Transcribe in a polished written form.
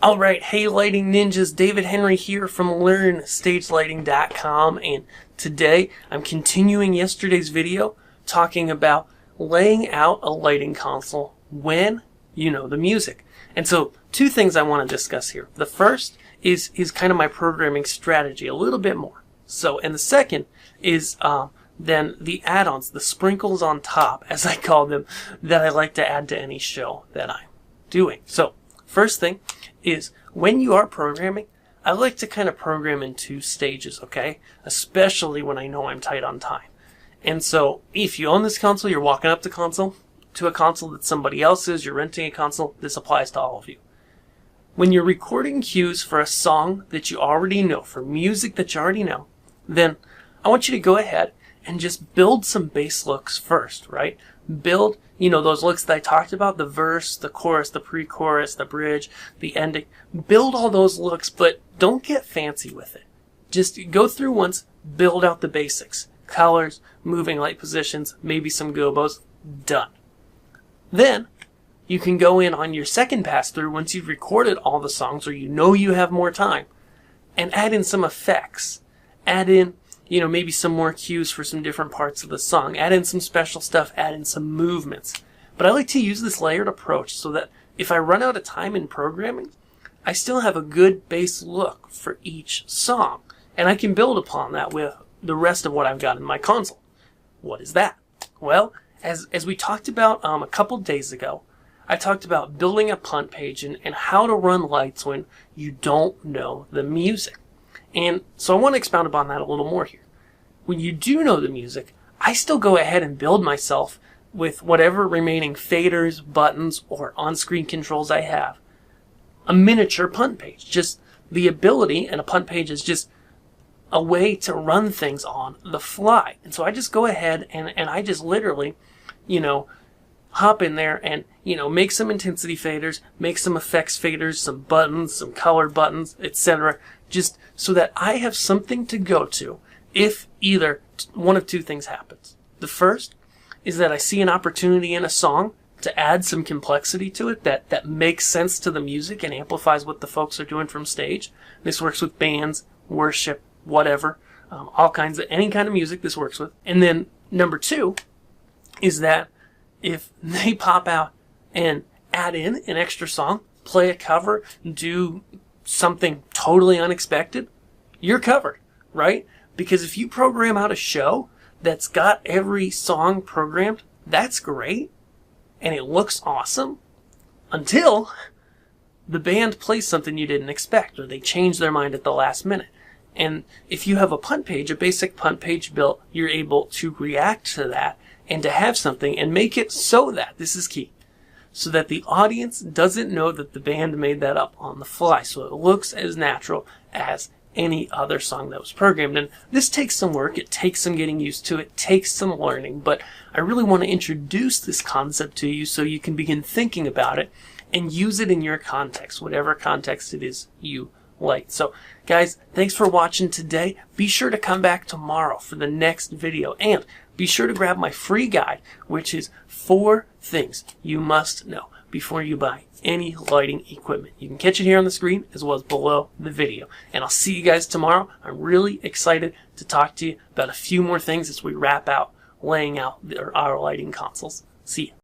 Alright, hey lighting ninjas, David Henry here from LearnStageLighting.com, and today I'm continuing yesterday's video talking about laying out a lighting console when you know the music. And so two things I want to discuss here. The first is kind of my programming strategy a little bit more. So, and the second is then the add-ons, the sprinkles on top, as I call them, that I like to add to any show that I'm doing. So, first thing is when you are programming, I like to kind of program in two stages, okay? Especially when I know I'm tight on time. And so if you own this console, you're walking up to a console that somebody else is, you're renting a console, this applies to all of you. When you're recording cues for a song that you already know, for music that you already know, then I want you to go ahead and just build some bass looks first, right? Build, those looks that I talked about, the verse, the chorus, the pre-chorus, the bridge, the ending. Build all those looks, but don't get fancy with it. Just go through once, build out the basics. Colors, moving light positions, maybe some gobos, done. Then, you can go in on your second pass through once you've recorded all the songs or you know you have more time, and add in some effects. Add in maybe some more cues for some different parts of the song. Add in some special stuff, add in some movements. But I like to use this layered approach so that if I run out of time in programming, I still have a good base look for each song. And I can build upon that with the rest of what I've got in my console. What is that? Well, as we talked about a couple days ago, I talked about building a punt page and how to run lights when you don't know the music. And so I want to expound upon that a little more here. When you do know the music, I still go ahead and build myself with whatever remaining faders, buttons, or on-screen controls I have. A miniature punt page. Just the ability, and a punt page is just a way to run things on the fly. And so I just go ahead and I just literally, hop in there and, make some intensity faders, make some effects faders, some buttons, some color buttons, etc. Just so that I have something to go to if either one of two things happens. The first is that I see an opportunity in a song to add some complexity to it that makes sense to the music and amplifies what the folks are doing from stage. This works with bands, worship, whatever, any kind of music this works with. And then number two is that if they pop out and add in an extra song, play a cover, do something totally unexpected, you're covered, right? Because if you program out a show that's got every song programmed, that's great, and it looks awesome, until the band plays something you didn't expect, or they change their mind at the last minute. And if you have a punt page, a basic punt page built, you're able to react to that and to have something and make it so that, this is key, so that the audience doesn't know that the band made that up on the fly. So it looks as natural as any other song that was programmed. And this takes some work. It takes some getting used to. It takes some learning. But I really want to introduce this concept to you so you can begin thinking about it and use it in your context, whatever context it is you like. So guys, thanks for watching today. Be sure to come back tomorrow for the next video. And be sure to grab my free guide, which is 4 things you must know before you buy any lighting equipment. You can catch it here on the screen as well as below the video. And I'll see you guys tomorrow. I'm really excited to talk to you about a few more things as we wrap out laying out our lighting consoles. See ya.